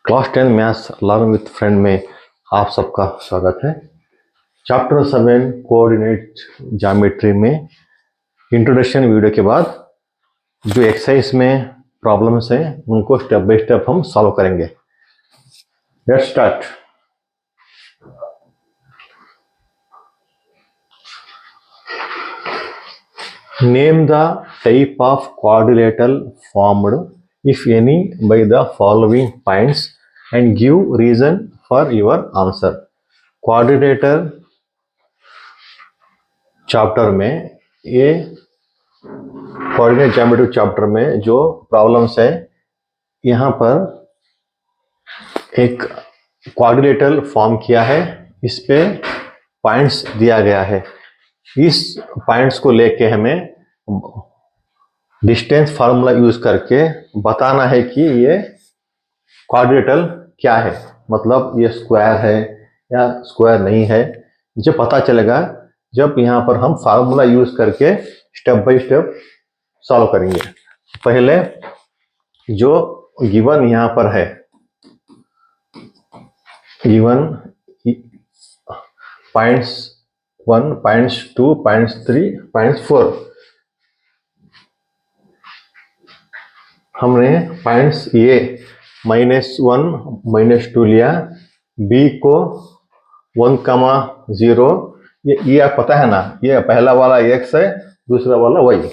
Class 10 maths learn with friend में आप सबका स्वागत है। चैप्टर 7 कोऑर्डिनेट ज्योमेट्री में इंट्रोडक्शन वीडियो के बाद जो एक्सरसाइज में प्रॉब्लम्स हैं उनको स्टेप बाय स्टेप हम सॉल्व करेंगे। Let's start. Name the type of quadrilateral formed if any by the following points and give reason for your answer। Quadrilateral chapter में ये कोऑर्डिनेट ज्योमेट्री चैप्टर में जो problems है, यहाँ पर एक क्वाड्रिलेटरल फॉर्म किया है, इस पे पॉइंट्स दिया गया है। इस पॉइंट्स को लेके हमें डिस्टेंस फार्मूला यूज करके बताना है कि ये क्वाड्रिलेटरल क्या है, मतलब ये स्क्वायर है या स्क्वायर नहीं है। जो पता चलेगा जब यहाँ पर हम फार्मूला यूज करके स्टेप बाय स्टेप सॉल्व करेंगे। पहले जो गिवन यहाँ पर है, given points 1, points 2, points 3, points 4, हमने पॉइंट्स ये -1 -2 लिया, बी को 1,0, ये आप पता है ना, ये पहला वाला x है, दूसरा वाला y।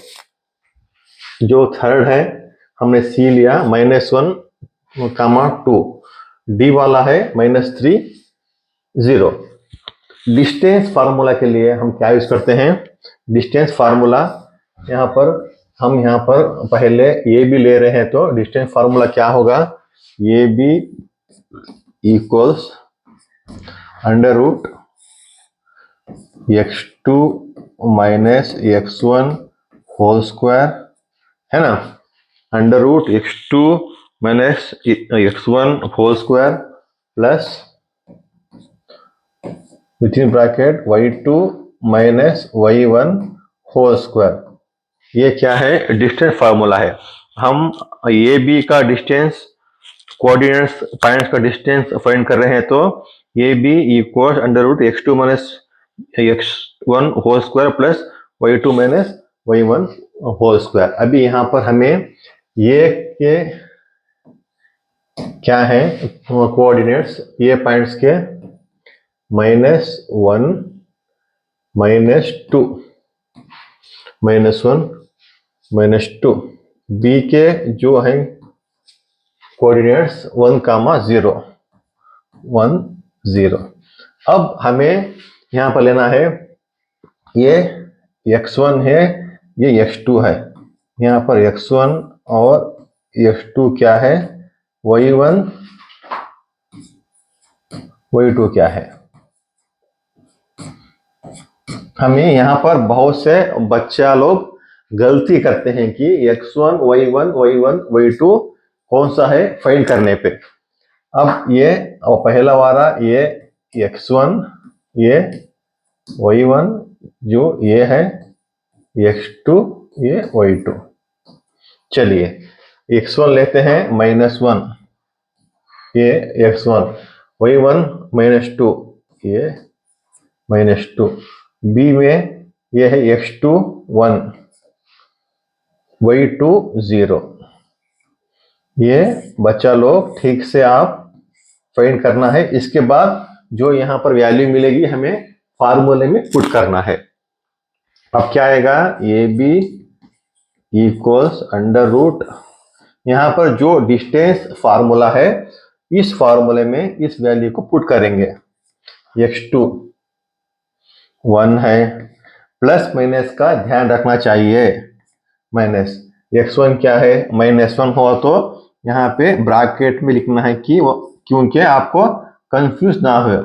जो थर्ड है हमने सी लिया -1,2, डी वाला है -3, 0। डिस्टेंस फार्मूला के लिए हम क्या यूज करते हैं? डिस्टेंस फार्मूला यहाँ पर हम यहाँ पर पहले ये भी ले रहे हैं, तो डिस्टेंस फार्मूला क्या होगा? ये भी equals √x2 - x1 whole square, है ना? √x2 - x1 whole square plus within bracket y2 - y1 whole square. ये क्या है? डिस्टेंस फार्मूला है। हम ए बी का डिस्टेंस, कोऑर्डिनेट्स पॉइंट्स का डिस्टेंस फाइंड कर रहे हैं, तो ये B equals √x2 - x1 whole square plus y2 - y1 whole square. अभी यहाँ पर हमें ये के क्या है कोऑर्डिनेट्स, ये पॉइंट्स के -1 -2 -1 -2, बी के जो है कोऑर्डिनेट्स 1,0 1 0। अब हमें यहाँ पर लेना है, ये x1 है, ये x2 है। यहाँ पर x1 और x2 क्या है, y1 y2 क्या है। हमें यहाँ पर बहुत से बच्चा लोग गलती करते हैं कि x1 y1 y1 y2 कौन सा है फाइंड करने पे। अब ये पहला वाला ये x1, ये y1 जो ये है, x2 ये y2। चलिए x1 लेते हैं -1, ये x1, y1 -2, ये -2, b में ये है x2 1, y2 0। ये बच्चा लोग ठीक से आप फाइंड करना है। इसके बाद जो यहाँ पर वैल्यू मिलेगी हमें फार्मूले में पुट करना है। अब क्या आएगा? ये बी इक्वल्स √ यहाँ पर जो डिस्टेंस फार्मूला है, इस फार्मूले में इस वैल्यू को पुट करेंगे। x2 1 है, प्लस माइनस का ध्यान रखना चाहिए। माइनस x1 क्या है, -1 हो तो यहाँ पे ब्रैकेट में लिखना है कि क्योंकि आपको कंफ्यूज ना हो,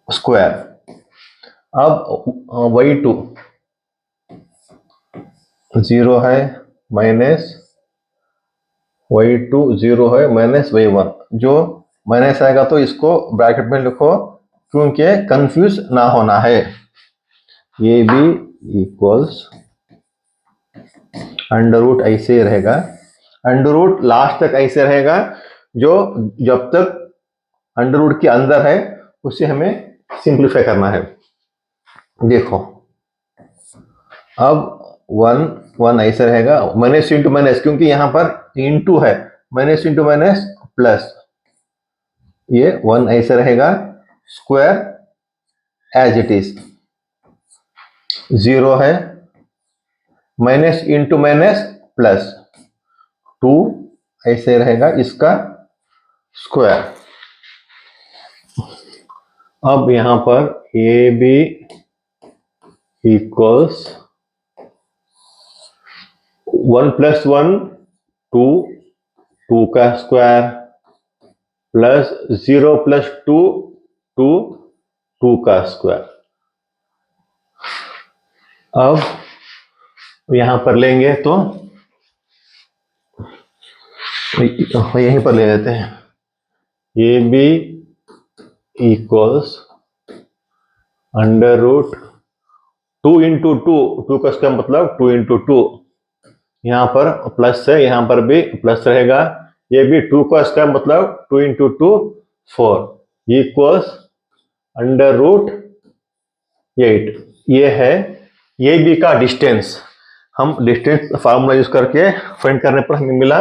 स्क्वायर। अब y2 0 है, माइनस y2 0 है, -y1, जो माइनस आएगा तो इसको ब्रैकेट में लिखो क्योंकि कंफ्यूज ना होना है। ये भी इक्वल्स √ ऐसे रहेगा, √ लास्ट तक ऐसे रहेगा जो जब तक अंडर रूट के अंदर है उसे हमें सिंप्लीफाई करना है। देखो अब 1 ऐसा रहेगा, माइनस इंटू माइनस, क्योंकि यहां पर इंटू है, माइनस इंटू माइनस प्लस, ये 1 ऐसा रहेगा, स्क्वायर एज इट इज, 0 है, माइनस इंटू माइनस प्लस 2 ऐसे रहेगा, इसका स्क्वायर। अब यहां पर ए बी इक्वल्स 1 प्लस 1 2, 2 का स्क्वायर, प्लस 0 प्लस 2 2, 2 का स्क्वायर। अब यहां पर लेंगे तो यहीं पर ले लेते हैं, A B equals under root 2 into 2, 2 का स्क्वायर मतलब 2 इंटू 2, यहां पर प्लस है, यहां पर भी प्लस रहेगा, ये भी 2 का स्क्वायर मतलब 2 इंटू 2 4 इक्वल्स अंडर रूट 8। ये है ए बी का डिस्टेंस। हम डिस्टेंस फार्मूला यूज करके फाइंड करने पर हमें मिला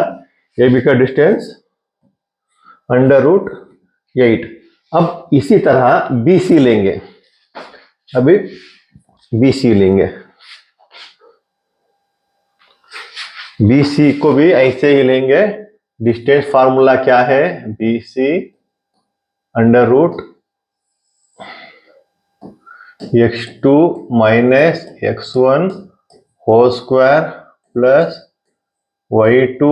ए बी का डिस्टेंस अंडर रूट 8। अब इसी तरह बी सी लेंगे, अभी बी सी लेंगे, बी सी को भी ऐसे ही लेंगे। डिस्टेंस फार्मूला क्या है, B C under root x2 minus x1 whole square plus y2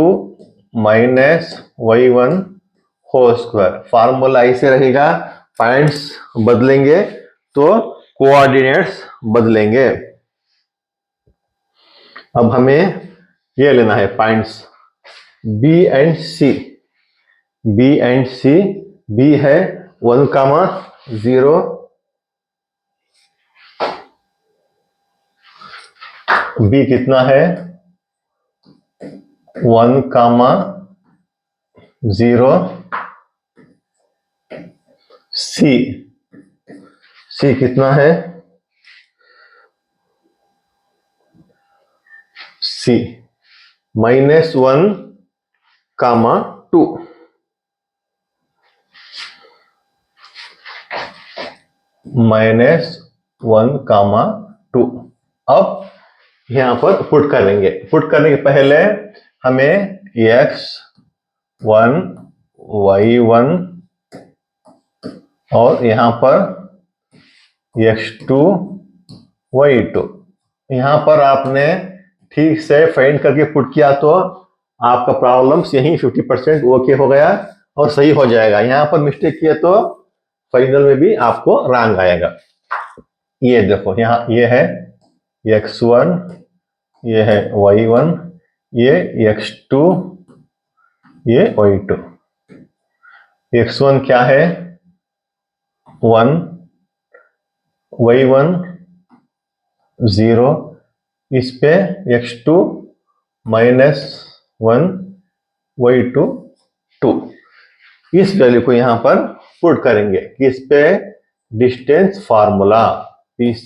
minus y1 whole square. Formula ऐसे रहेगा, पॉइंट्स बदलेंगे तो कोऑर्डिनेट्स बदलेंगे। अब हमें ये लेना है points B and C, B and C, B है 1,0, B कितना है 1,0, C कितना है, C -1,2, -1,2। अब यहां पर पुट करेंगे, पुट करने के पहले हमें x1 y1 और यहां पर x2 y2, यहां पर आपने ठीक से फाइंड करके पुट किया तो आपका प्रॉब्लम्स यही 50% ओके हो गया और सही हो जाएगा। यहां पर मिस्टेक किया तो फाइनल में भी आपको रॉन्ग आएगा। ये देखो यहाँ ये है x1, ये है y1, ये x2, ये y2। x1 क्या है 1, y1 0, इस पे x2 -1, y2 2। इस वैल्यू को यहां पर पुट करेंगे, इस पे distance formula PC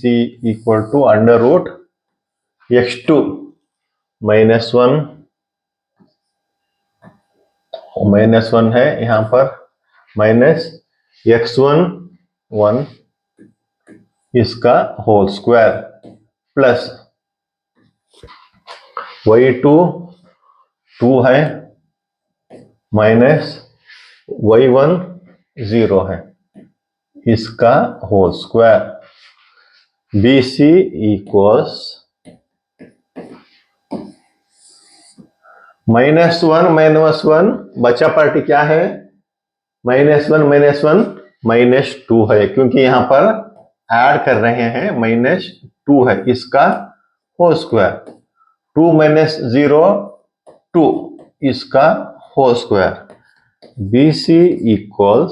equal to under root x2 -1 है यहां पर, माइनस x1 1 इसका होल स्क्वायर प्लस y2 2 है, माइनस y1 0 है, इसका होल स्क्वायर। BC इक्वल्स -1 बचा पार्टी क्या है, -1 -2 है, क्योंकि यहां पर ऐड कर रहे हैं -2 है, इसका होल स्क्वायर। 2 - 0 2, इसका whole square. BC equals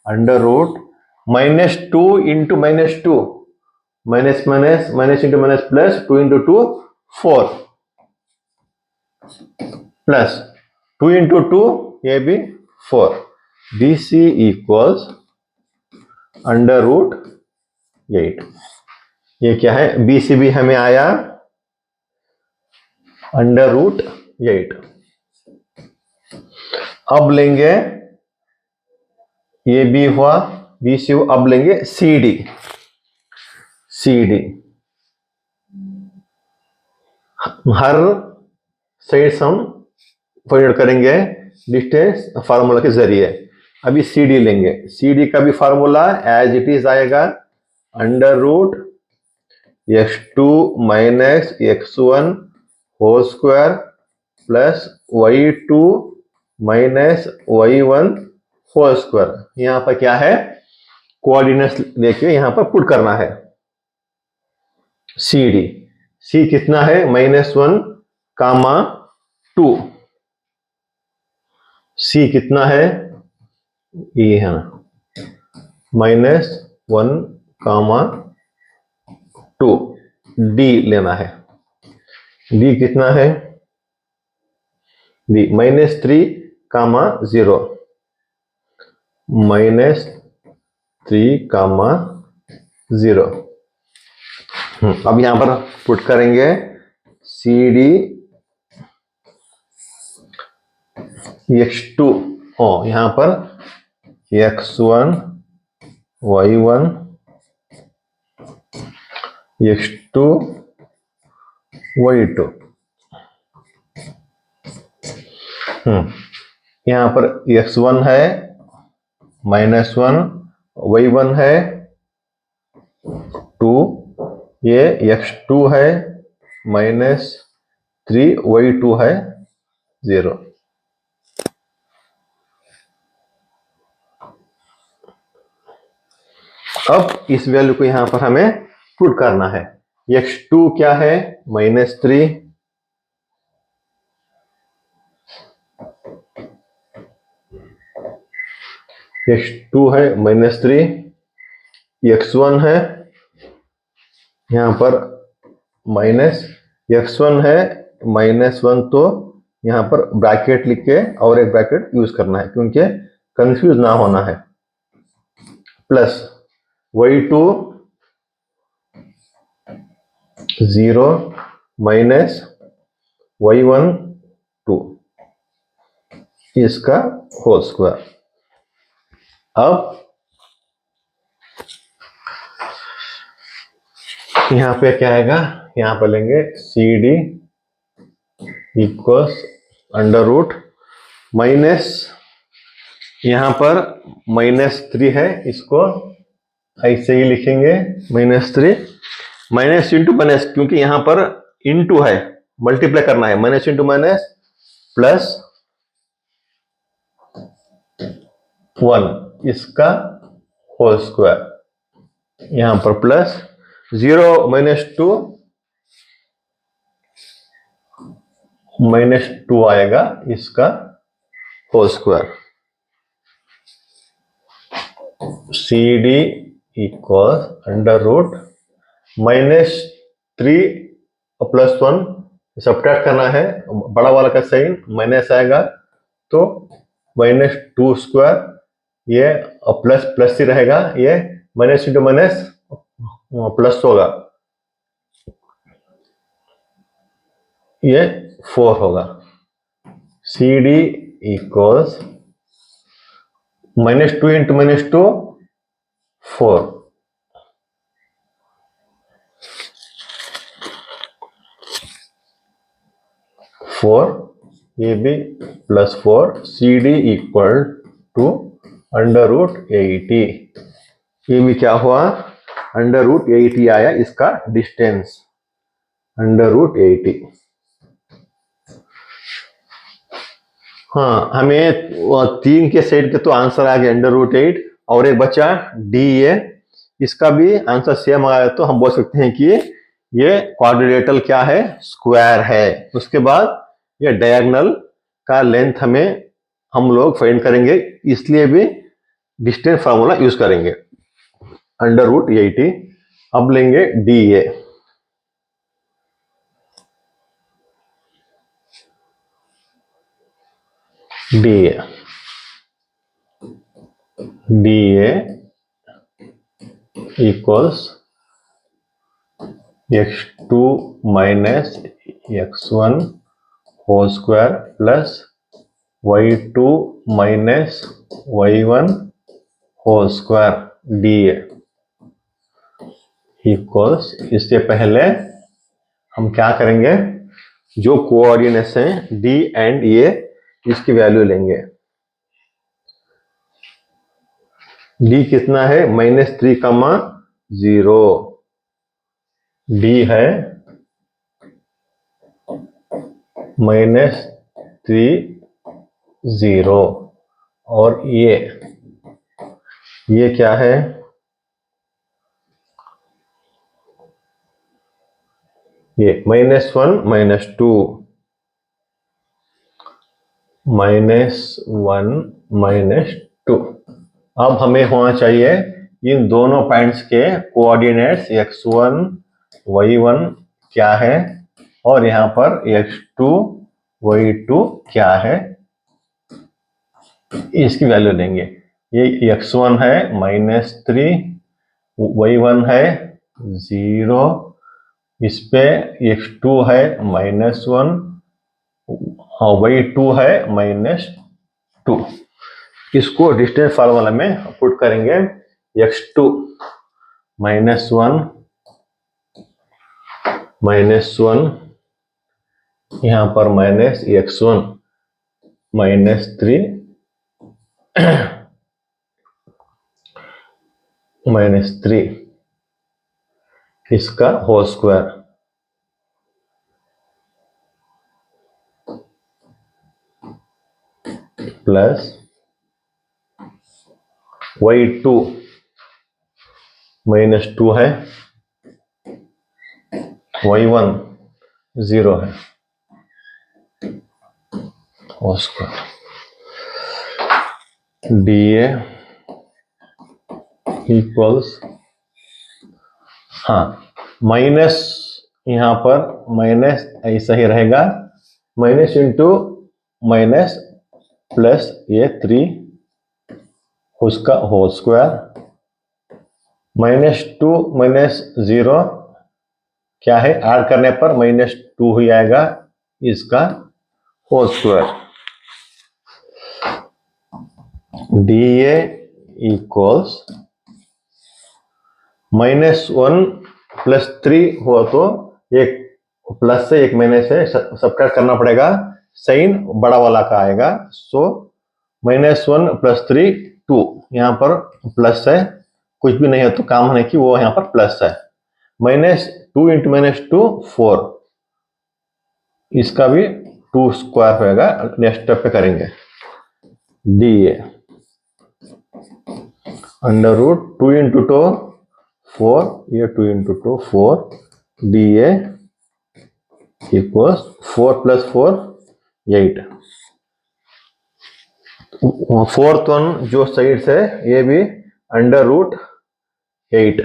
under root -2 into -2, minus into minus plus 2 into 2 4 plus 2 into 2 ये भी 4, B C equals under root 8। ये क्या है, बी सी भी हमें आया अंडर रूट 8। अब लेंगे, ये बी हुआ, बी सी, अब लेंगे सी डी। सी डी हर साइड हम फाइंड करेंगे डिस्टेंस फार्मूला के जरिए। अभी सी डी लेंगे, सी डी का भी फार्मूला एज इट इज आएगा under root x2 minus x1 whole square plus y2 minus y1 whole square. यहां पर क्या है, कोऑर्डिनेट्स लेके यहां पर पुट करना है। सी डी, सी कितना है, -1 कामा 2। सी कितना है, ये है ना, -1 कामा 2। डी लेना है, डी कितना है, डी -3 कामा 0, -3 कामा 0। अब यहां पर पुट करेंगे सी डी x2, यहां पर x1 y1 x2 y2। यहां पर x1 है -1, y1 है 2, ये x2 है -3, y2 है 0। अब इस वैल्यू को यहां पर हमें पुट करना है। x2 क्या है, -3, x2 है -3, x1 है यहां पर x1 है -1, तो यहां पर ब्रैकेट लिख के और एक ब्रैकेट यूज करना है क्योंकि कंफ्यूज ना होना है, प्लस y2 0 माइनस y1 2, इसका होल स्क्वायर। अब यहां पे क्या आएगा, यहां पर लेंगे C D equals under root minus, यहां पर -3 है, इसको ऐसे ही लिखेंगे -3, माइनस इंटू माइनस, क्योंकि यहां पर इंटू है, मल्टीप्लाई करना है, माइनस इंटू माइनस प्लस 1, इसका होल स्क्वायर। यहां पर प्लस 0 -2 -2 आएगा, इसका whole square. C D equal under root -3 plus 1, subtract करना है, बड़ा वाला का साइन माइनस आएगा तो -2 स्क्वायर, ये प्लस प्लस ही रहेगा, ये माइनस इंटू माइनस प्लस होगा, ये 4 होगा। सी डी इक्वल्स -2 इंटू -2 4, ये भी +4, C D equal to under root 80। ये भी क्या हुआ, अंडर रूट 80 आया, इसका डिस्टेंस अंडर रूट 80। हाँ, हमें 3 के सेट के तो आंसर आ गया अंडर रूट 8, और एक बचा डी ए, इसका भी आंसर सेम आया, तो हम बोल सकते हैं कि ये क्वाड्रिलेटरल क्या है, स्क्वायर है। उसके बाद ये डायगोनल का लेंथ हमें हम लोग फाइंड करेंगे, इसलिए भी डिस्टेंस फार्मूला यूज करेंगे अंडर रूट 80। अब लेंगे D A, D A D A equals x2 minus x1 whole square plus y2 minus y1 whole square D A equals, इससे पहले हम क्या करेंगे, जो कोऑर्डिनेट्स हैं डी एंड ए, इसकी वैल्यू लेंगे। डी कितना है, -3,0, डी है -3,0 और ये क्या है, ये -1 -2 -1 -2। अब हमें होना चाहिए इन दोनों पॉइंट्स के कोऑर्डिनेट्स x1 y1 क्या है और यहाँ पर x2 y2 क्या है, इसकी वैल्यू लेंगे। ये x1 है -3, y1 है 0, इस पे x2 है -1 और y2 है -2। इसको डिस्टेंस फार्मूला में पुट करेंगे, x2 -1 यहाँ पर -x1 -3 -3 इसका होल स्क्वायर प्लस y2 -2 है, y1 0 है, whole square D A equals, हाँ माइनस, यहाँ पर माइनस ऐसा ही रहेगा, माइनस इंटू माइनस प्लस ये 3 उसका होल स्क्वायर, -2 -0 क्या है, ऐड करने पर -2 ही आएगा, इसका whole square D A equals -1 + 3 हुआ तो एक प्लस से एक माइनस से सब्ट्रैक्ट करना पड़ेगा, साइन बड़ा वाला का आएगा। सो -1 + 3 2, यहाँ पर प्लस है, कुछ भी नहीं है तो काम है कि वो यहाँ पर प्लस है, -2 × -2 4, इसका भी 2 स्क्वायर होएगा, नेक्स्ट स्टेप पे करेंगे। डी ए √2 × 2 4, ये 2 × 2 4, D A equals 4 + 4 8। Fourth one जो साइड्स है ये भी √8।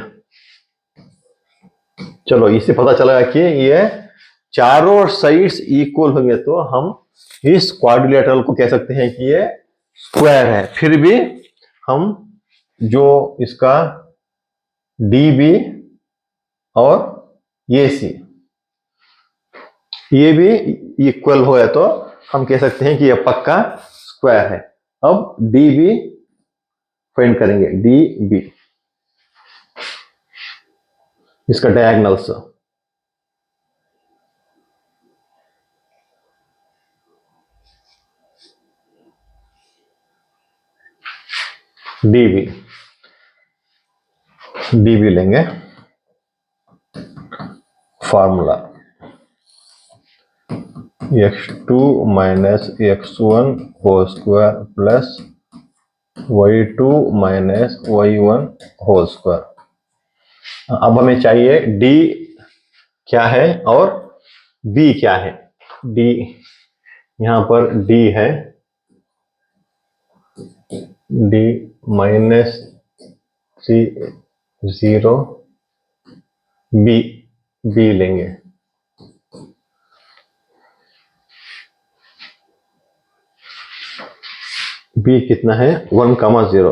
चलो इससे पता चला कि ये चारों साइड्स इक्वल होंगे तो हम इस क्वाड्रिलेटरल को कह सकते हैं कि ये स्क्वायर है। फिर भी हम जो इसका DB और AC ये भी इक्वल हो है तो हम कह सकते हैं कि ये पक्का स्क्वायर है। अब DB फाइंड करेंगे, DB इसका डायगोनल्स, DB लेंगे, formula x2 - x1 whole square plus y2 - y1 whole square. अब हमें चाहिए D क्या है और B क्या है। D यहाँ पर D है, D -3 0 B लेंगे, B कितना है 1,0,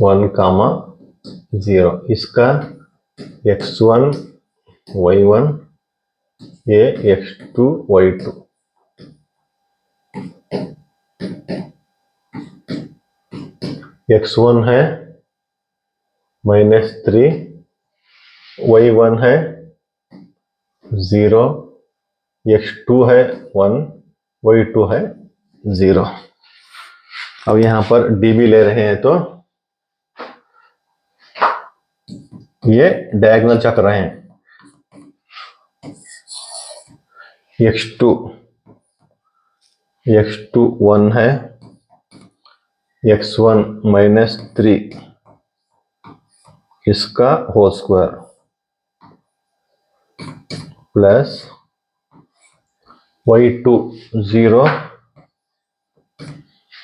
1,0 इसका x1 y1 ये x2 y2 x1 है -3 y1 है 0 x2 है 1 y2 है 0। अब यहां पर db ले रहे हैं तो ये डायगोनल चक्र हैं। x2 1 है x1 -3 इसका whole square plus y2 0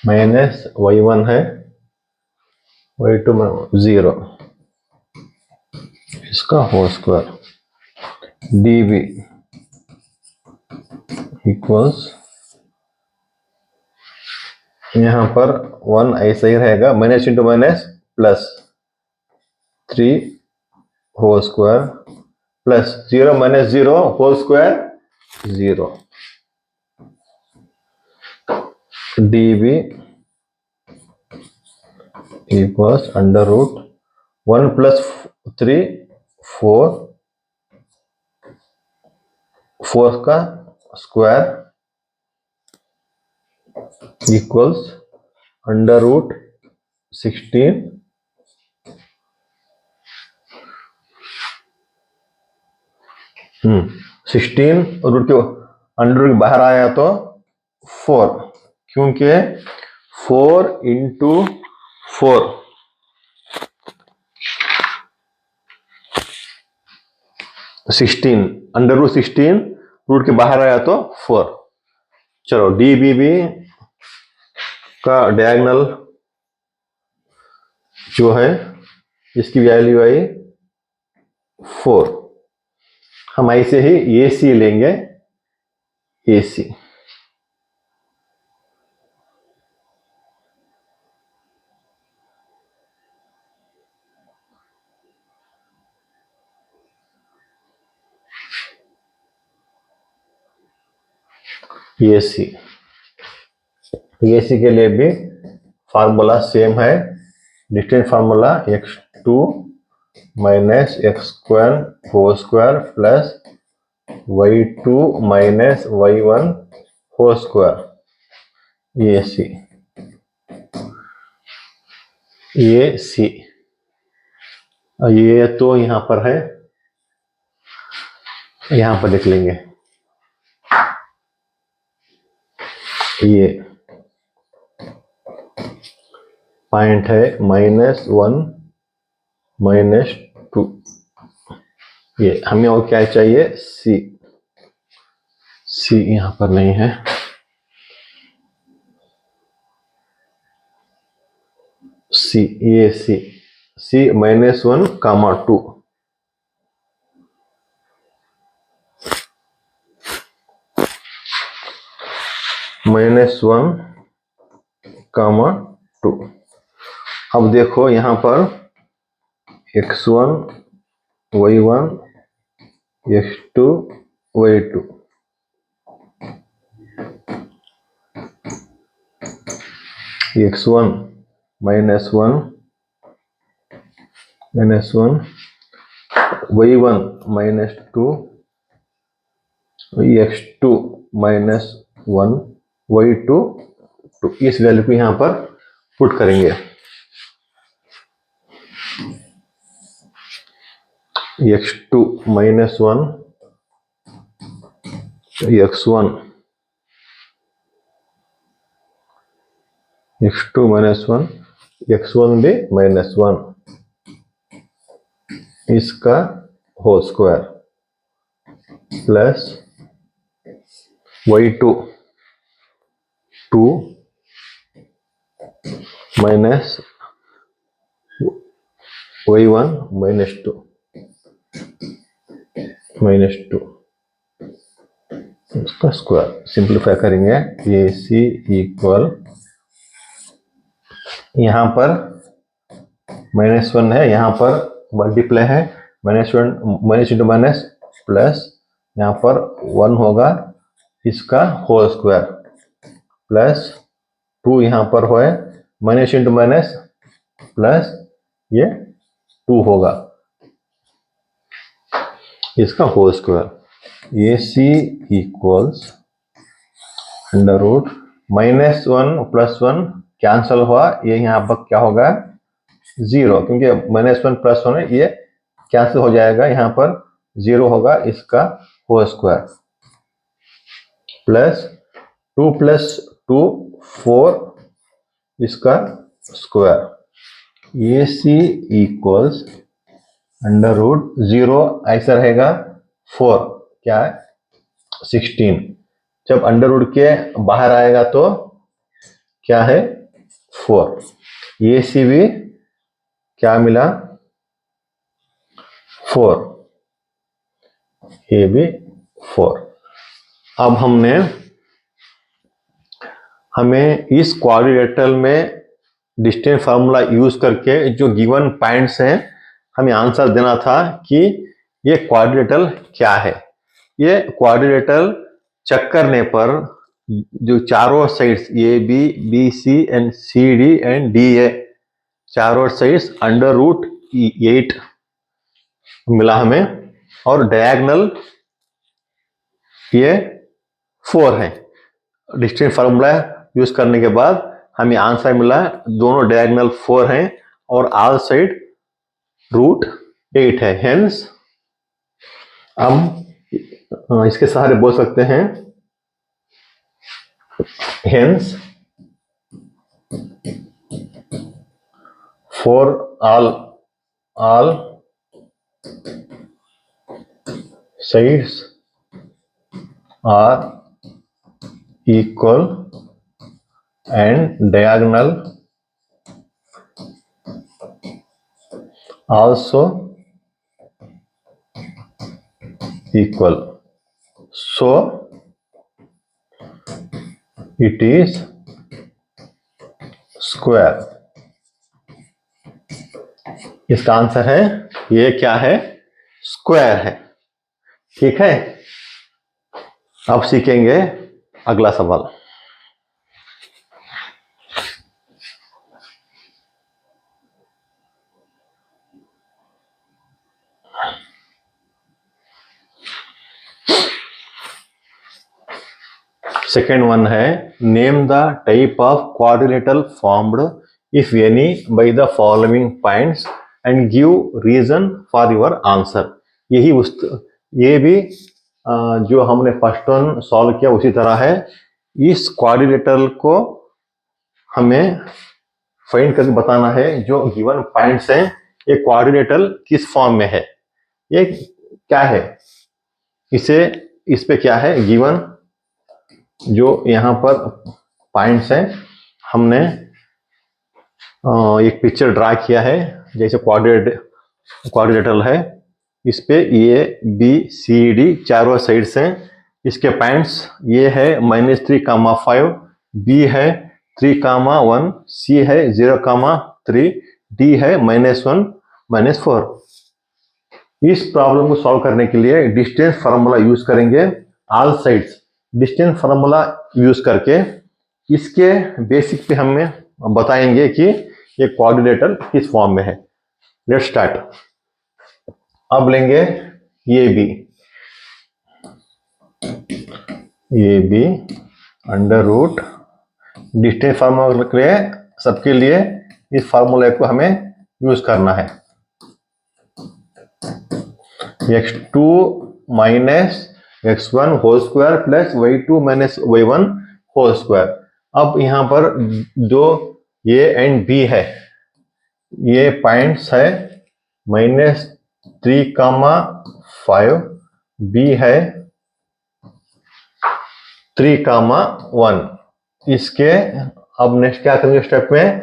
minus y1 है y2 0 इसका होल स्क्वायर dv इक्वल्स यहां पर 1 ऐसा ही रहेगा minus into minus plus 3 whole square plus 0 minus 0 whole square 0 dv equals under root 1 plus 3 4 का square equals under root 16 16 root के under root बाहर आया तो 4 क्योंकि 4 इंटू 4 16 अंडर रूट 16 रूट के बाहर आया तो 4। चलो डीबीबी का डायगोनल जो है इसकी वैल्यू आई 4। हम ऐसे ही AC लेंगे AC AC के लिए भी फार्मूला सेम है distance formula x2 minus x1 whole square plus y2 minus y1 whole square AC ये तो यहां पर है यहां पर लिख लेंगे ये पॉइंट है -1 -2 ये हमें और क्या चाहिए C यहां पर नहीं है ये C -1, 2 -1, 2। अब देखो यहां पर x1 y1 x2 y2 x1 -1 y1 -2 x2 -1 y2 2 इस वैल्यू को यहां पर पुट करेंगे x2 -1 x1 x2 -1 x1 भी -1 इसका whole square plus y2 2 minus y1 -2 इसका स्क्वायर सिंप्लीफाई करेंगे AC इक्वल यहां पर -1 है, यहाँ पर मल्टीप्लाई है, -1 माइनस इंटू माइनस प्लस, यहाँ पर 1 होगा इसका होल स्क्वायर प्लस 2 यहाँ पर है माइनस इंटू माइनस प्लस ये 2 होगा इसका whole square. AC equals under root -1 + 1 cancel हुआ, ये यहाँ पर क्या होगा 0, क्योंकि -1 + 1 है, ये कैंसिल हो जाएगा, यहाँ पर 0 होगा इसका होल स्क्वायर प्लस 2 + 2 4 इसका square. AC equals under root 0 ऐसा रहेगा 4 क्या है 16, जब अंडर रूट के बाहर आएगा तो क्या है 4। AC भी क्या मिला 4, ये भी 4। अब हमें इस क्वाड्रिलेटरल में डिस्टेंस फार्मूला यूज करके जो गिवन पॉइंट्स हैं हमें आंसर देना था कि ये क्वाड्रिलेटरल क्या है। ये क्वाड्रिलेटरल चेक करने पर जो चारों sides AB, BC and CD and DA चारों साइड्स अंडर रूट 8 मिला हमें, और डायगोनल ये 4 है। डिस्टेंस फार्मूला यूज करने के बाद हमें आंसर मिला, दोनों डायगोनल 4 हैं और ऑल साइड √8 है। हेंस हम इसके सहारे बोल सकते हैं, hence for all sides are equal and diagonal also equal, so it is square। इसका आंसर है, ये क्या है स्क्वायर है। ठीक है, अब सीखेंगे अगला सवाल। सेकेंड वन है, name the type of quadrilateral formed if any by the following points and give reason for your answer. ये भी जो हमने फर्स्ट वन सॉल्व किया उसी तरह है। इस क्वाड्रिलेटरल को हमें फाइंड करके बताना है, जो गिवन पॉइंट्स हैं ये क्वाड्रिलेटरल किस फॉर्म में है, ये क्या है, इस पे क्या है गिवन, जो यहाँ पर पॉइंट्स हैं हमने एक पिक्चर ड्रा किया है, जैसे क्वाड्रिलेटरल है, इस पे ABCD चारों साइड्स हैं, इसके पॉइंट्स ये है -3,5, B है 3,1, C है 0,3, D है -1, -4। इस प्रॉब्लम को सॉल्व करने के लिए डिस्टेंस फार्मूला यूज करेंगे। All sides distance formula use करके इसके बेसिक पे हमें बताएंगे कि ये क्वाड्रिलेटरल किस फॉर्म में है। Let's start. अब लेंगे AB under root, distance formula के लिए सबके लिए इस फार्मूले को हमें यूज करना है, x2 - x1 whole square plus y2 - y1 whole square. अब यहाँ पर जो A एंड B है, ये पॉइंट्स है -3,5, B है 3,1। इसके अब नेक्स्ट क्या करेंगे स्टेप में,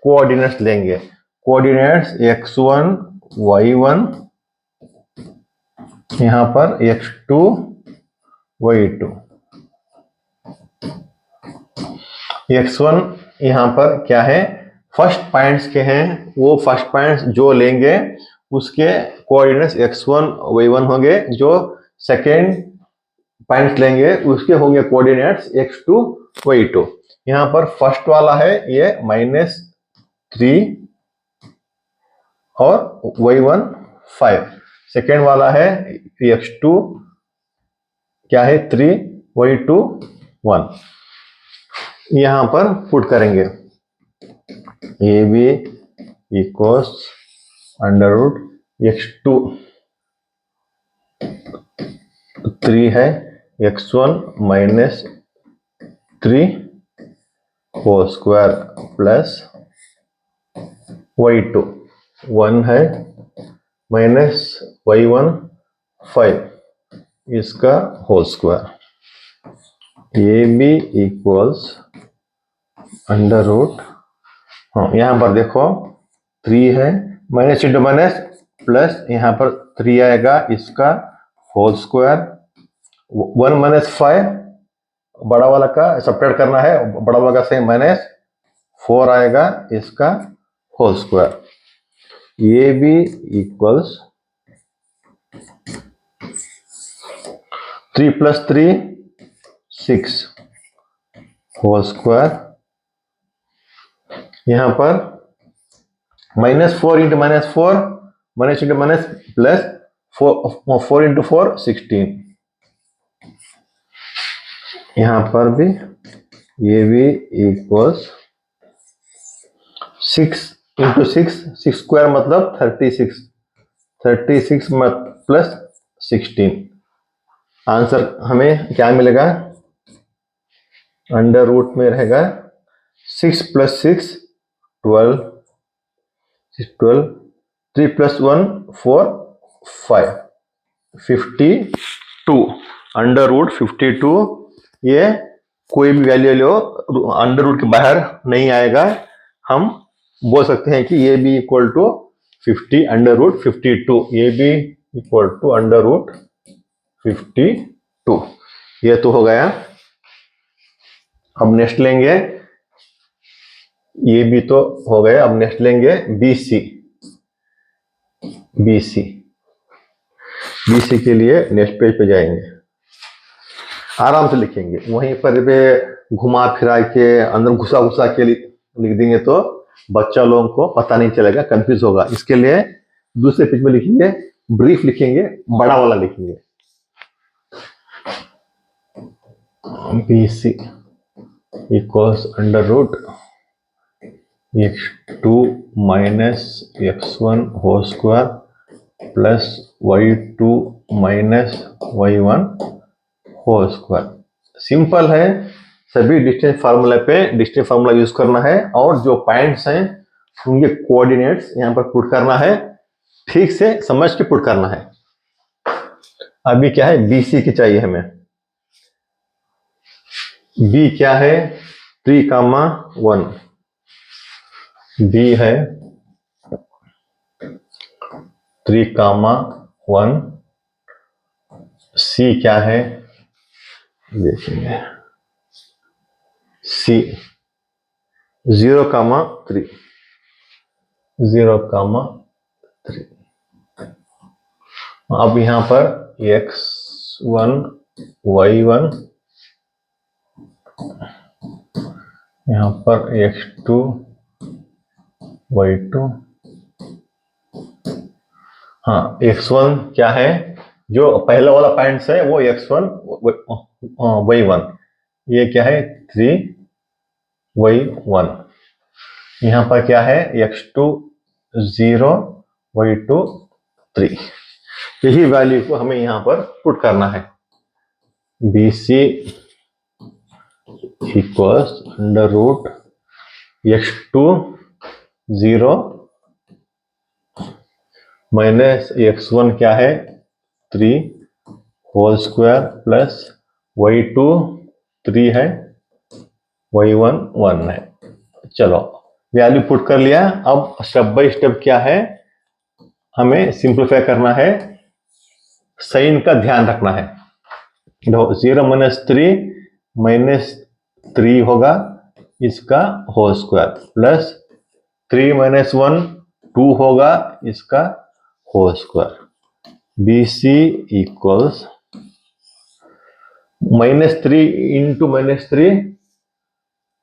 कोऑर्डिनेट्स लेंगे। कोऑर्डिनेट्स x1 y1, यहाँ पर x2 y2। x1 यहाँ पर क्या है फर्स्ट पॉइंट्स के हैं, वो फर्स्ट पॉइंट्स जो लेंगे उसके कोऑर्डिनेट्स x1 y1 होंगे, जो सेकेंड पॉइंट्स लेंगे उसके होंगे कोऑर्डिनेट्स x2 y2। यहाँ पर फर्स्ट वाला है ये -3 और y1 5, सेकेंड वाला है x2 क्या है 3, y2 1। यहाँ पर पुट करेंगे A B equals under root x2 3 है, x1 -3 whole square plus y2 1 है माइनस y1 5 इसका whole square. A B equals under root, हाँ यहाँ पर देखो 3 है, माइनस इंटू माइनस प्लस, यहाँ पर 3 आएगा इसका होल स्क्वायर, 1 - 5 बड़ा वाला का सब्ट्रैक्ट करना है, बड़ा वाला का से -4 आएगा इसका होल स्क्वायर। ये भी इक्वल्स 3 + 3 6 होल स्क्वायर। यहाँ पर -4 × -4 माइनस इंटू माइनस प्लस 4 × 4 16। यहाँ पर भी ये भी इक्वल्स 6 × 6 6 स्क्वायर मतलब 36 प्लस 16। आंसर हमें क्या मिलेगा, अंडर रूट में रहेगा 6 + 6 12, 3 + 1 4 5 52 अंडर रूट 52। ये कोई भी वैल्यू लो अंडर रूट के बाहर नहीं आएगा, हम बोल सकते हैं कि ये भी इक्वल टू 50 अंडर रूट 52, ये भी इक्वल टू अंडर रूट 52। ये तो हो गया। अब नेक्स्ट लेंगे, ये भी तो हो गया, अब नेक्स्ट लेंगे BC के लिए नेक्स्ट पेज पे जाएंगे, आराम से लिखेंगे, वहीं पर भी घुमा फिरा के अंदर घुसा के लिख देंगे तो बच्चा लोगों को पता नहीं चलेगा, कंफ्यूज होगा। इसके लिए दूसरे पेज में लिखेंगे, ब्रीफ लिखेंगे, बड़ा वाला लिखेंगे। BC equals under root x2 - x1 whole square plus y2 - y1 whole square. Simple है, सभी डिस्टेंस फार्मूला पे डिस्टेंस फार्मूला यूज करना है, और जो पॉइंट्स हैं उनके कोऑर्डिनेट्स यहाँ पर पुट करना है, ठीक से समझ के पुट करना है। अभी क्या है, BC की चाहिए हमें। B क्या है 3, 1, B है 3, 1। C क्या है देखेंगे, C 0, 3, 0, 3। अब यहां पर x1 y1, यहां पर x2 y2, हाँ x1 क्या है, जो पहला वाला पॉइंट्स है वो x1 y1, ये क्या है 3 y1। यहाँ पर क्या है x2 0 y2 3। यही वैल्यू को हमें यहाँ पर पुट करना है। BC equals under root x2 0 minus x1 क्या है 3 होल स्क्वायर प्लस y2 3 है, y1 1 है। चलो वैल्यू पुट कर लिया। अब स्टेप बाय स्टेप क्या है, हमें सिंप्लीफाई करना है, साइन का ध्यान रखना है। 0 - 3 -3 होगा इसका होल स्क्वायर प्लस 3 माइनस 1 2 होगा, इसका whole square. BC equals -3 into -3,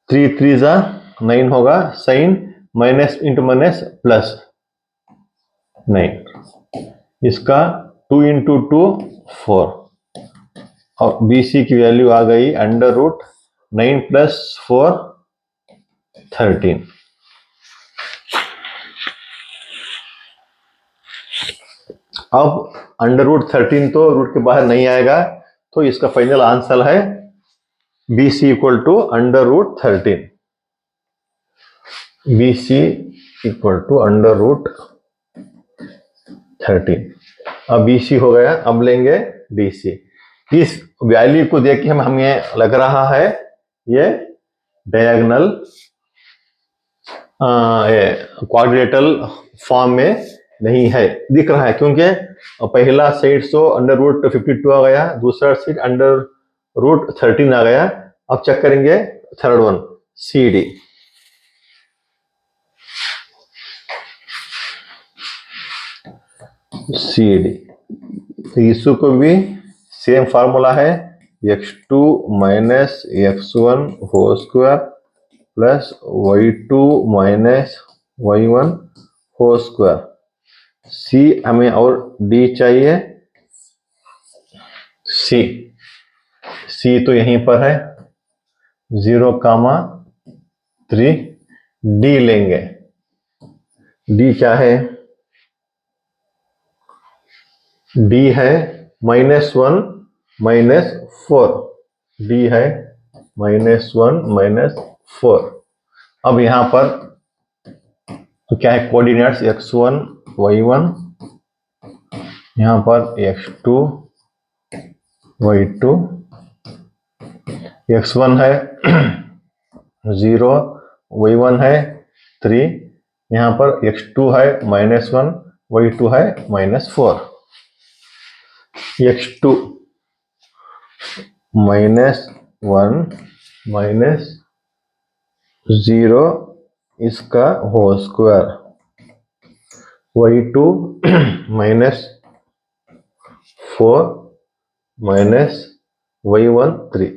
3 3 जा 9 होगा, sign minus into minus plus 9, इसका 2 इंटू 2 4, और BC की वैल्यू आ गई √9 + 4 13। अब √13 तो रूट के बाहर नहीं आएगा, तो इसका फाइनल आंसर है BC equal to √13। BC equal to √13। अब BC हो गया, अब लेंगे DC। इस वैल्यू को देख के हमें लग रहा है ये डायगोनल क्वाड्रेटल फॉर्म में नहीं है, दिख रहा है, क्योंकि पहला साइड तो √52 आ गया, दूसरा साइड √13 आ गया। अब चेक करेंगे थर्ड वन, CD। CD इसको भी सेम फार्मूला है, x2 minus x1 whole square plus y2 minus y1 whole square. C हमें और D चाहिए, C तो यहीं पर है 0,3। D लेंगे, D क्या है? D है -1 -4, D है -1 -4। अब यहां पर तो क्या है, कोऑर्डिनेट्स x1 y1, यहां पर x2 y2, x1 है 0, y1 है 3, यहां पर x2 है -1, y2 है -4। x2 -1 -0 इसका होल स्क्वायर, y2 -4 -y1 3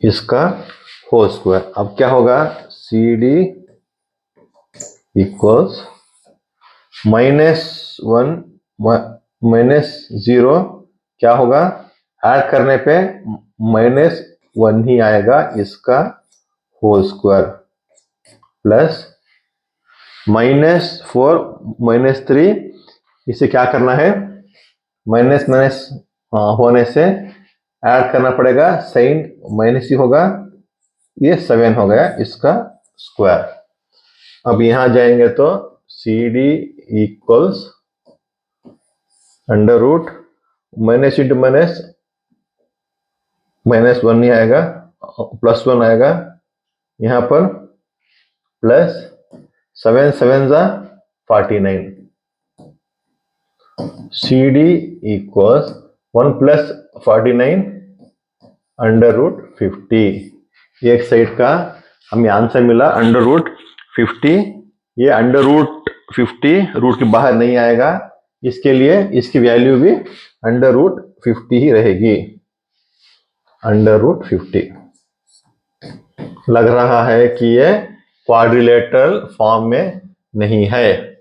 इसका होल स्क्वायर। अब क्या होगा, CD इक्वल्स -1 -0 क्या होगा, ऐड करने पे -1 ही आएगा, इसका होल स्क्वायर, प्लस -4 -3, इसे क्या करना है, माइनस माइनस होने से ऐड करना पड़ेगा, साइन माइनस ही होगा, ये 7 हो गया, इसका स्क्वायर। अब यहां जाएंगे तो CD equals √ minus into minus -1 ही आएगा, +1 आएगा, यहां पर प्लस 7 7 जा 49। CD equals 1 + 49 √50। एक साइड का हमें आंसर मिला √50। ये √50 रूट के बाहर नहीं आएगा, इसके लिए इसकी वैल्यू भी √50 ही रहेगी, √50। लग रहा है कि ये क्वाड्रिलेटरल फॉर्म में नहीं है।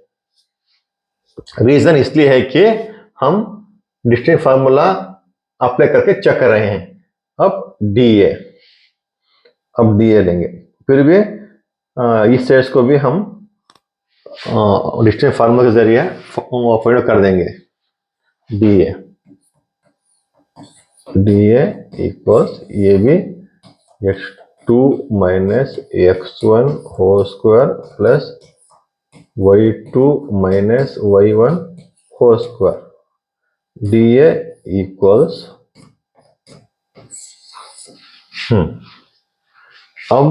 रीजन इसलिए है कि हम डिस्टेंस फार्मूला अप्लाई करके चेक कर रहे हैं। अब DA लेंगे, फिर भी इस सेट्स को भी हम डिस्टेंस फार्मूला के जरिए फाइंड कर देंगे। DA इक्वल्स ये भी x2 minus x1 whole square plus y2 minus y1 whole square. DA equals अब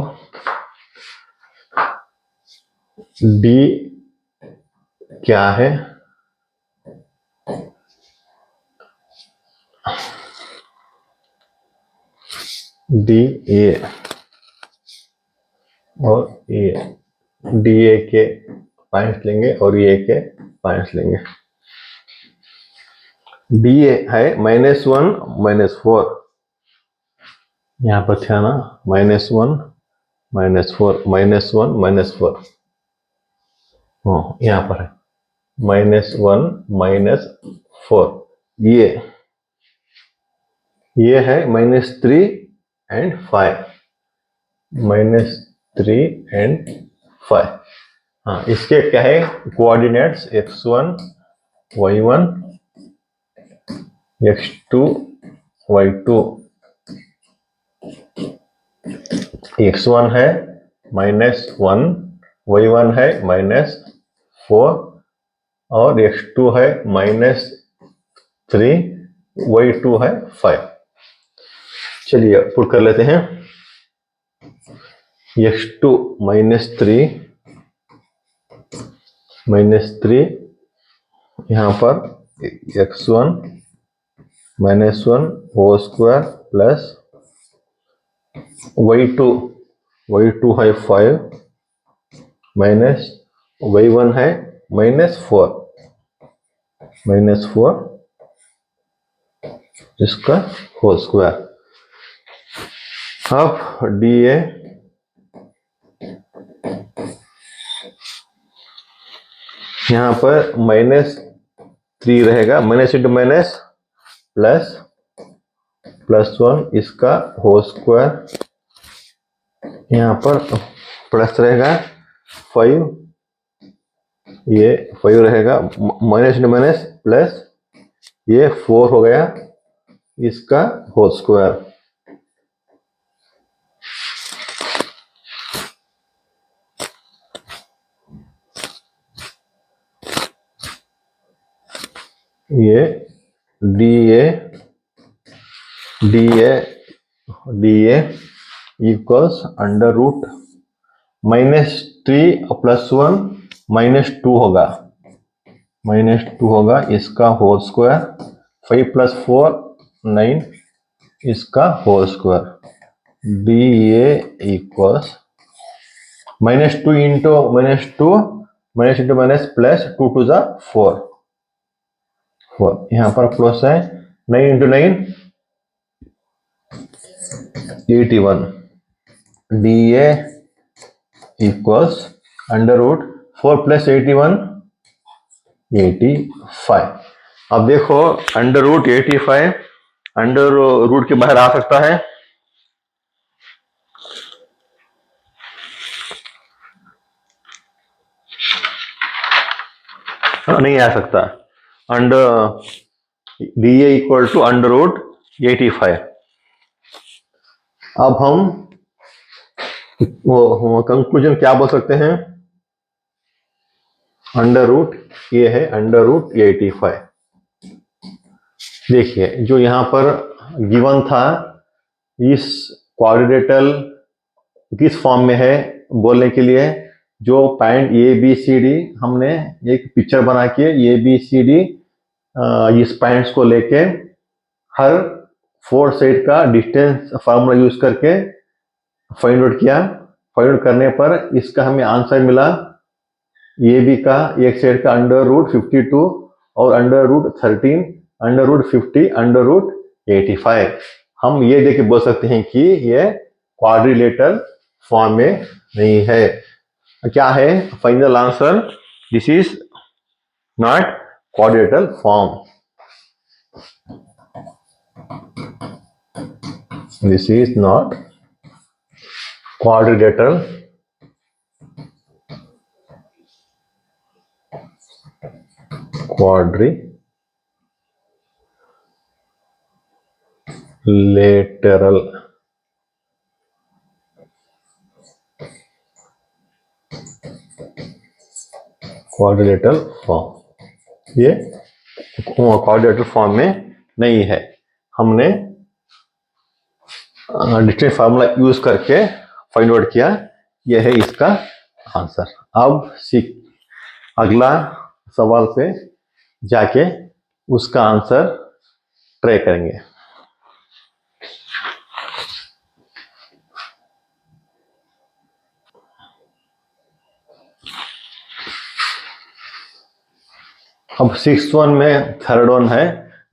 D क्या है, DA और A डी ए के पॉइंट्स लेंगे और ए के पॉइंट्स लेंगे। डी ए है -1 -4, यहाँ पर थे ना, -1 -4 -1 -4, यहाँ पर है -1 -4। ये है -3 एंड 5, -3 एंड 5। हाँ, इसके क्या है coordinates x1 y1 x2 y2। x1 है -1, y1 है -4 और x2 है -3, y2 है 5। चलिए पुट कर लेते हैं। x2 -3 यहाँ पर x1 -1 whole square plus y2 है 5 माइनस y1 है -4 इसका होल स्क्वायर। अब डी ए यहाँ पर -3 रहेगा, माइनस इंटू माइनस +1 इसका होल स्क्वायर, यहाँ पर प्लस रहेगा 5, ये 5 रहेगा, माइनस इंटू माइनस प्लस, ये 4 हो गया इसका होल स्क्वायर। ये D A equals under root -3 +1 -2 होगा इसका होल स्क्वायर, 5 + 4 9 इसका whole square. D A equals -2 into -2 -* plus 2 2 ज़ा 4, यहाँ पर प्लस है 9 into 9 81। D A equals under root 4 + 81 85। अब देखो अंडर रूट 85 अंडर रूट के बाहर आ सकता है, नहीं आ सकता। Under D A equal to under root 85। अब हम वो कंक्लूजन क्या बोल सकते हैं, अंडर रूट ये है अंडर रूट 85। देखिए जो यहाँ पर गिवन था, इस क्वाड्रिलेटरल किस फॉर्म में है बोलने के लिए, जो point A B C D हमने एक पिक्चर बना के ए बी सी डी इस पॉइंट्स को लेके हर 4 साइड का डिस्टेंस फार्मूला यूज करके फाइंड आउट किया। फाइंड आउट करने पर इसका हमें आंसर मिला, ए बी का एक साइड का अंडर रूट 52 और under root 13 under root 50 under root 85। हम ये देख के बोल सकते हैं कि ये क्वाड्रिलेटरल फॉर्म में नहीं है। क्या है final answer, this is not quadrilateral form, this is not quadrilateral quadrilateral form, ये क्वाड्रिलेटरल फॉर्म में नहीं है। हमने डिस्टेंस फार्मूला यूज करके फाइंड आउट किया, यह है इसका आंसर। अब अगला सवाल पे जाके उसका आंसर ट्राई करेंगे। अब 6th वन में थर्ड वन है,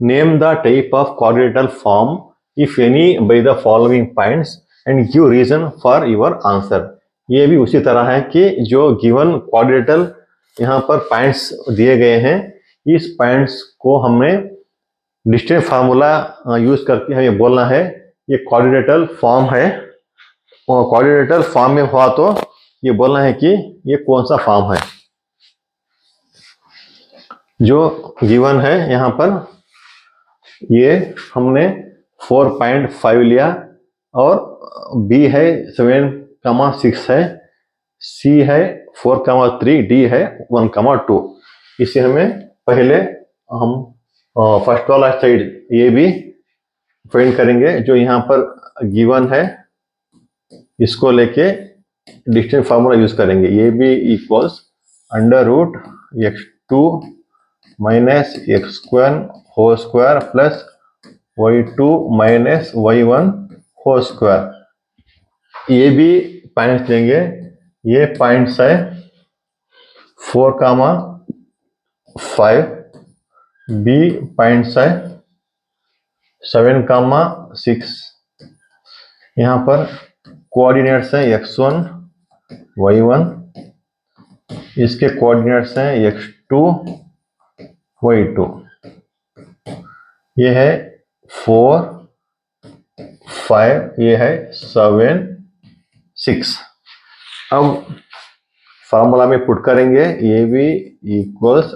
name the type of quadrilateral form if any by the following points and give reason for your answer. ये भी उसी तरह है कि जो गिवन क्वाड्रिलेटरल यहाँ पर पॉइंट्स दिए गए हैं, इस पॉइंट्स को हमने डिस्टेंस फार्मूला यूज करके हमें बोलना है ये क्वाड्रिलेटरल फॉर्म है, और क्वाड्रिलेटरल फॉर्म में हुआ तो ये बोलना है कि ये कौन सा फॉर्म है। जो गिवन है यहाँ पर ये हमने 4.5 लिया, और B है 7,6 है, C है 4,3, D है 1,2। इसे हमें पहले हम फर्स्ट वाला साइड ये भी फाइंड करेंगे। जो यहाँ पर गिवन है इसको लेके डिस्टेंस फार्मूला यूज करेंगे। ये भी equals √x2 minus x1 whole square plus y2 minus y1 whole square. ये भी पॉइंट्स देंगे। ये पॉइंट्स है 4,5, B पॉइंट्स है 7,6। यहाँ पर कोऑर्डिनेट्स हैं x1 y1, इसके कोऑर्डिनेट्स हैं x2 y2। ये है 4, 5, ये है 7, 6। अब फार्मूला में पुट करेंगे। ये भी इक्वल्स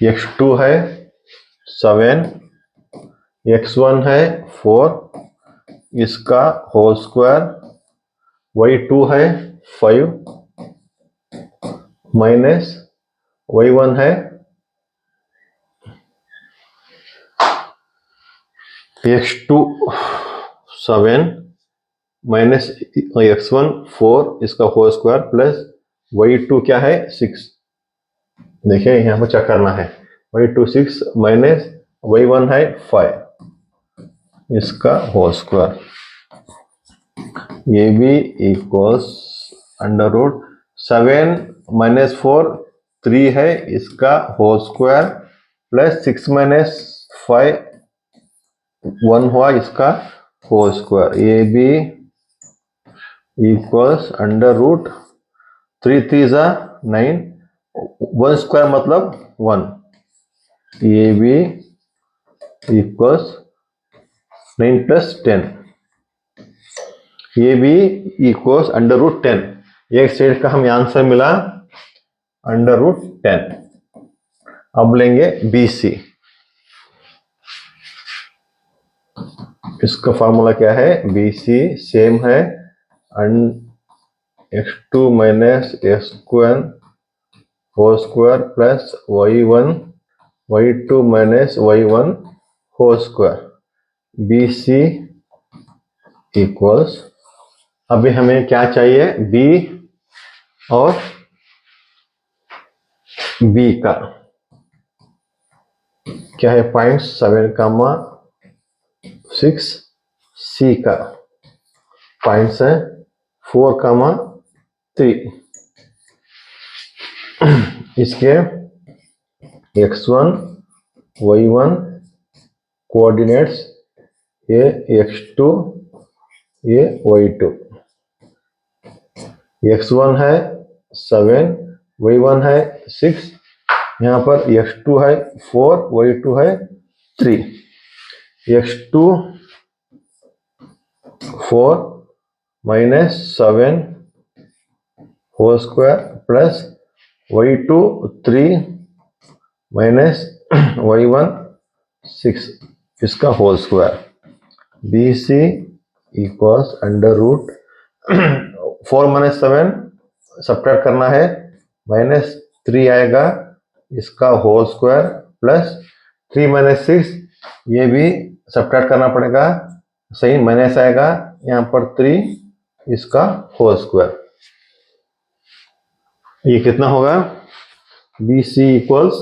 √x2 है 7, x1 है 4, इसका होल स्क्वायर, y2 है 5 माइनस y1 है x2 7 माइनस x1 4, इसका होल स्क्वायर प्लस y2 क्या है 6। देखिए यहाँ पर चेक करना है, y2 6 माइनस y1 है 5, इसका होल स्क्वायर। ये भी इक्वल्स √7 माइनस 4 3 है, इसका होल स्क्वायर प्लस 6 माइनस 5 1 हुआ, इसका होल स्क्वायर। ये भी इक्वल्स √3 3 9, 1 स्क्वायर मतलब 1। ये भी इक्वल्स 9 प्लस 10। ये भी इक्वल्स √10। एक साइड का हमें आंसर मिला √10। अब लेंगे BC। इसका फार्मूला क्या है, BC सेम है x2 minus x1 whole square plus y1 y2 minus y1 whole square. BC equals, अभी हमें क्या चाहिए, B और B का क्या है, 7,6। C का पॉइंट्स है 4,3। इसके x1 y1 कोऑर्डिनेट्स, ये x2 ये y2। x1 है 7, y1 है 6, यहाँ पर x2 है 4, y2 है 3। x2 4 minus 7 whole square plus y2 3 minus y1 6, इसका whole square. BC equals √4 minus 7 subtract करना है, -3 आएगा, इसका होल स्क्वायर प्लस 3 माइनस 6, ये भी सब्ट्रैक्ट करना पड़ेगा, सही माइनस आएगा, यहाँ पर 3, इसका होल स्क्वायर। ये कितना होगा, BC equals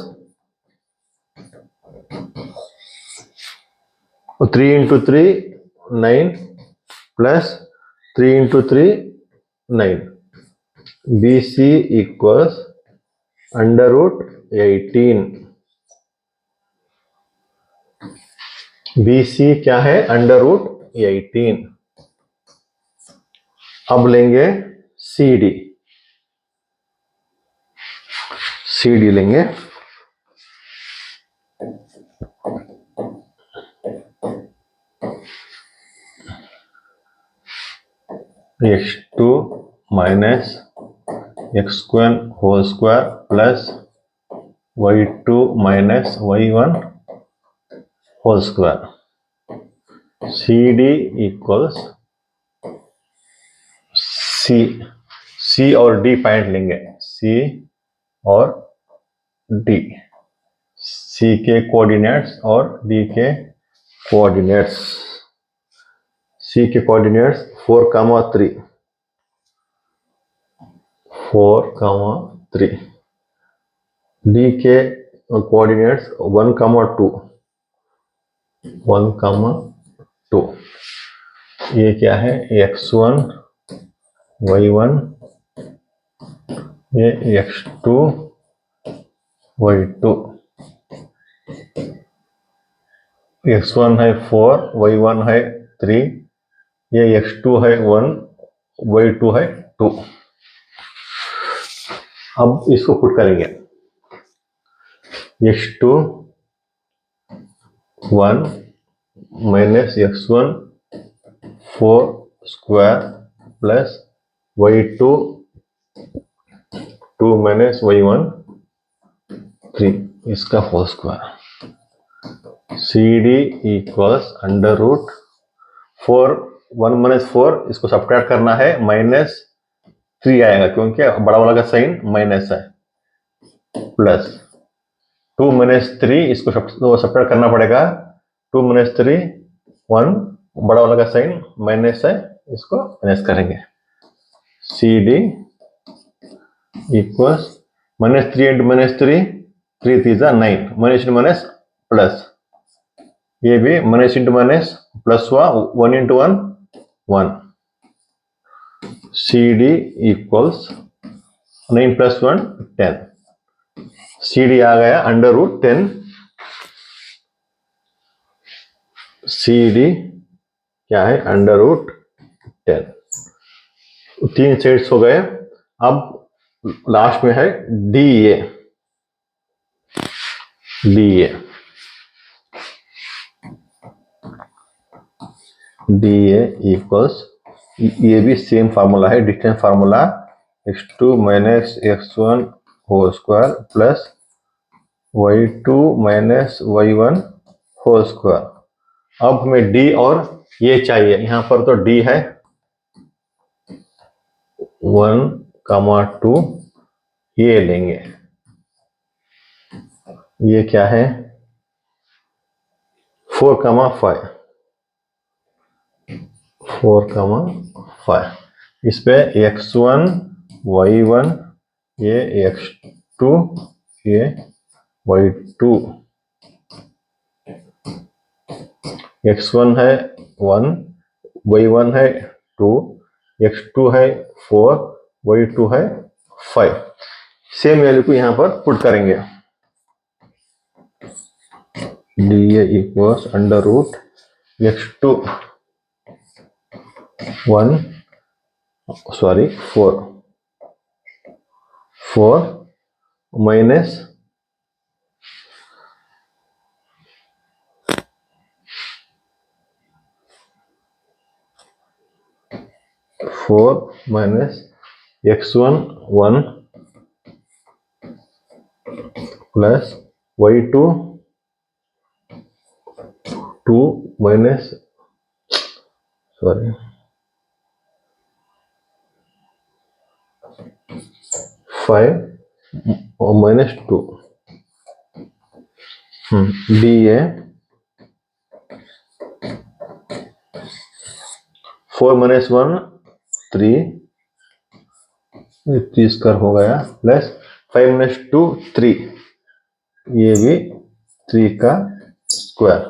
3 × 3 9 plus 3 × 3 9। BC equals √18। BC क्या है? √18। अब लेंगे CD। CD लेंगे, x2 minus x1 whole square plus y2 minus y1 whole square. CD equals C और D पॉइंट लेंगे, C और D, C के कोऑर्डिनेट्स और D के कोऑर्डिनेट्स। C के कोऑर्डिनेट्स 4,3, 4,3। D के कोऑर्डिनेट्स 1,2, 1,2। ये क्या है? x1 y1, ये x2 y2। x1 है 4, y1 है 3, ये x2 है 1, y2 है 2। अब इसको पुट करेंगे, x2 1 minus x1 4 square plus y2 2 minus y1 3, इसका whole square. CD equals √4, 1 minus 4, इसको सब्ट्रैक्ट करना है, -3 आएगा क्योंकि बड़ा वाला का साइन माइनस है, प्लस 2 माइनस 3, इसको सब्ट्रैक्ट करना पड़ेगा, 2 माइनस 3 1, बड़ा वाला का साइन माइनस है, इसको माइनस करेंगे। CD equals -3 into -3, 3 3 9, minus into minus plus, ये भी माइनस इंटू माइनस प्लस हुआ, 1 into 1 1। CD equals 9 plus 1 10। CD आ गया √10। CD क्या है? √10। 3 सेट्स हो गए। अब लास्ट में है DA। DA इक्वल्स, ये भी सेम फार्मूला है, distance formula, x2 minus x1 whole square plus y2 minus y1 whole square. अब हमें D और ये चाहिए, यहां पर तो D है 1,2, ये लेंगे, ये क्या है? 4,5, 4,5। इस पे x1 y1, ये x2, ये y2। x1 है 1, y1 है 2, x2 है 4, y2 है 5। सेम वैल्यू को यहां पर पुट करेंगे। DA equals √x2 4 minus 4 minus x1 1 plus y2 2 minus 5 और -2। DA 4 माइनस 1 3, 3 स्क्वायर हो गया, प्लस 5 माइनस 2 3, ये भी 3 का स्क्वायर।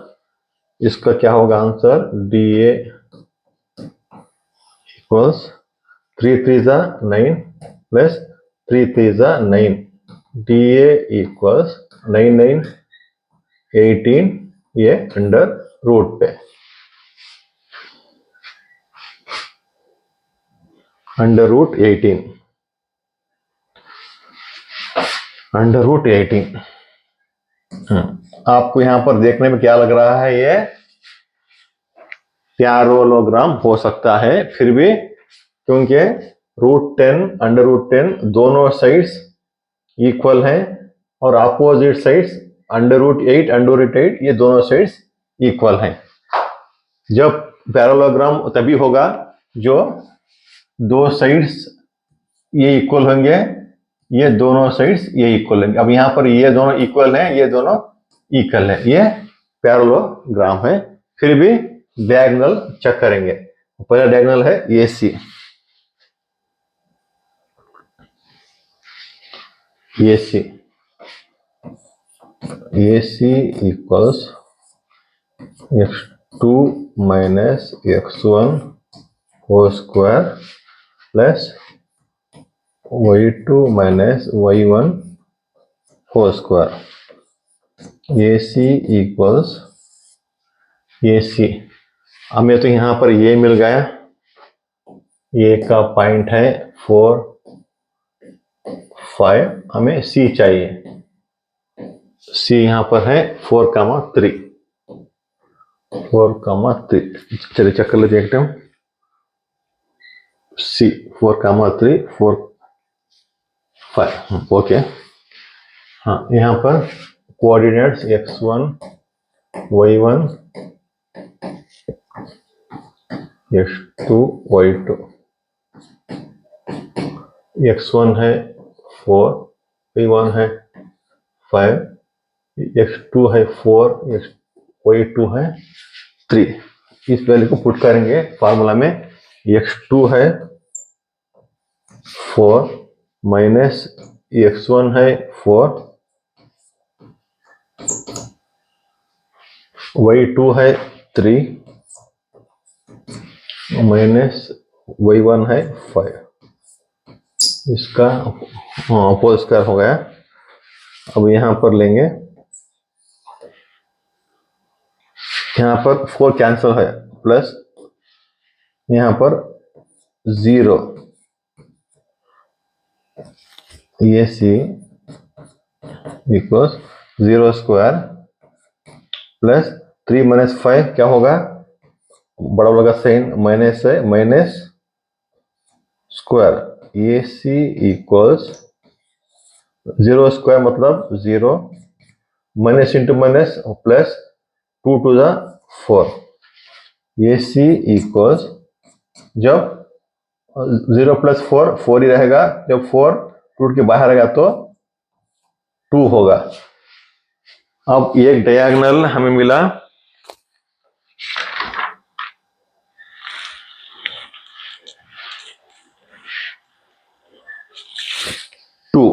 इसका क्या होगा answer? DA equals 3 3 9 plus 3 3 9, DA equals 9 9 18 ये अंडर रूट पे, अंडर रूट 18, अंडर रूट 18। आपको यहां पर देखने में क्या लग रहा है, ये पैरेललोग्राम हो सकता है फिर भी, क्योंकि √10 अंडर रूट 10 दोनों साइड्स इक्वल हैं और opposite sides under root 8 under root 8 ये दोनों साइड्स इक्वल हैं। जब पैरेललोग्राम तभी होगा जो दो साइड्स ये इक्वल होंगे, ये दोनों साइड्स ये इक्वल होंगे। अब यहाँ पर ये दोनों इक्वल हैं, ये दोनों इक्वल हैं, ये पैरेललोग्राम है। फिर भी डायगोनल चेक करेंगे। पहला डायगोनल है AC, AC, AC equals x2 minus x1 whole square plus y2 minus y1 whole square. AC equals AC, हमें तो यहां पर ये मिल गया, ये का पॉइंट है 4 5, हमें C चाहिए। C यहां पर है 4,3, 4,3। चलिए चेक कर लेते हैं। C 4,3 4 5, okay. हाँ, यहाँ पर coordinates x1 y1 x2 y2, x1 है 4, y1 है 5, x2 है 4, y2 है 3। इस वैल्यू को पुट करेंगे फार्मूला में। x2 है 4 माइनस x1 है 4, y2 है 3 माइनस y1 है 5। इसका होल स्क्वायर हो गया। अब यहां पर लेंगे, यहां पर 4 कैंसिल है, प्लस यहां पर 0, ये C equals 0 square plus 3 minus 5 क्या होगा, बड़ा वाला साइन माइनस है, माइनस स्क्वायर। ये C इक्वल्स 0 स्क्वायर मतलब 0, minus into minus plus 2 to the 4। ये C इक्वल्स, जब 0 प्लस 4 4 ही रहेगा, जब 4 रूट के बाहर रहेगा तो 2 होगा। अब एक डायगोनल हमें मिला 2।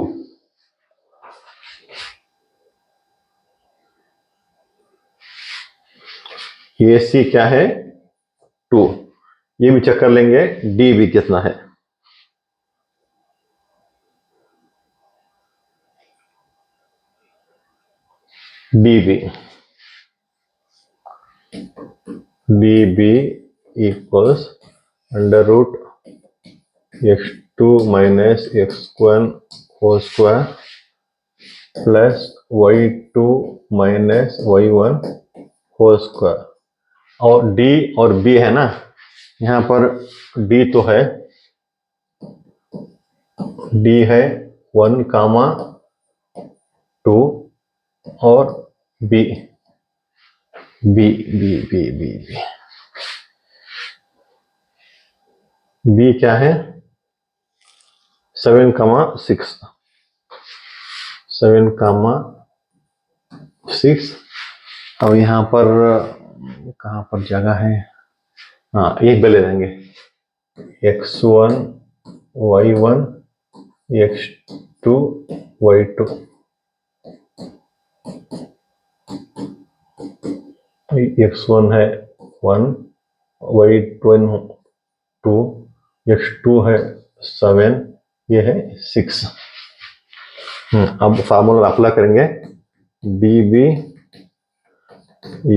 ये C क्या है 2। ये भी चेक कर लेंगे D भी कितना है। DB equals under root x2 minus x1 whole square plus y2 minus y1 whole square. और D और B है ना, यहाँ पर D तो है, D है 1,2 और B B B B B B क्या है 7,6, 7,6। अब यहाँ पर कहाँ पर जगह है, हाँ एक ले लेंगे x1 y1 x2 y2, x1 है 1, y1 2, x2 है 7, ये है 6। अब फार्मूला अप्लाई करेंगे, D B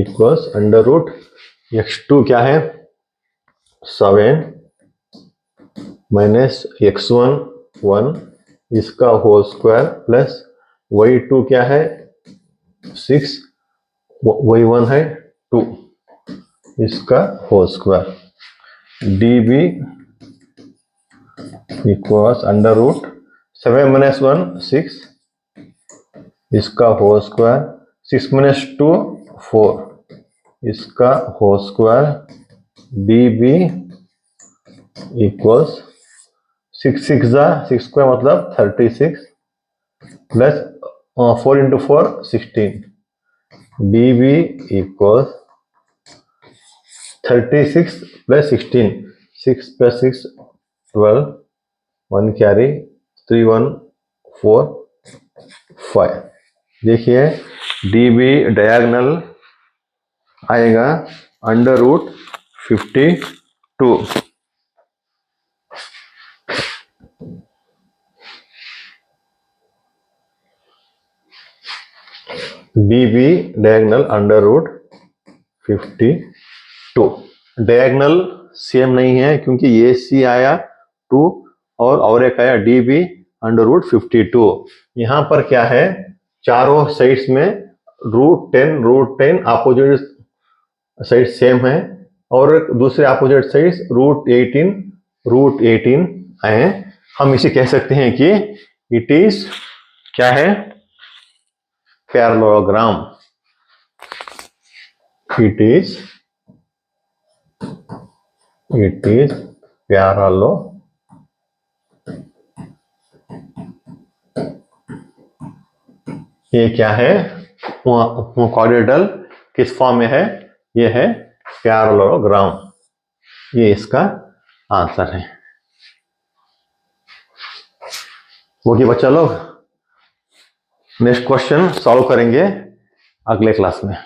equals under root x2 क्या है 7 माइनस x1 1 इसका होल स्क्वायर प्लस y2 क्या है 6 y1 है 2 इसका whole square D B equals under root 7 minus 1 6 इसका होल स्क्वायर 6 माइनस 2 4 इसका whole square D B equals 6 square मतलब 36 plus 4 into 4 16 D B equals 36 plus 16 6 plus 6 12 1 carry 3 1 4 5 देखिए D B diagonal आएगा under root 52 D B diagonal under root 52 diagonal same नहीं है क्योंकि ये सी आया 2 और एक आया डी बी अंडर रूट 52 यहाँ पर क्या है चारों साइड्स में रूट 10 अपोजिट साइड सेम है और दूसरे अपोजिट साइड्स रूट 18 आए हम इसे कह सकते हैं कि इट इज क्या है पैरेललोग्राम इट इज पैरेललो ये क्या है क्वाड्रेटल किस फॉर्म में है ये है पैरेललोग्राम ये इसका आंसर है। ओके बच्चा लोग नेक्स्ट क्वेश्चन सॉल्व करेंगे अगले क्लास में।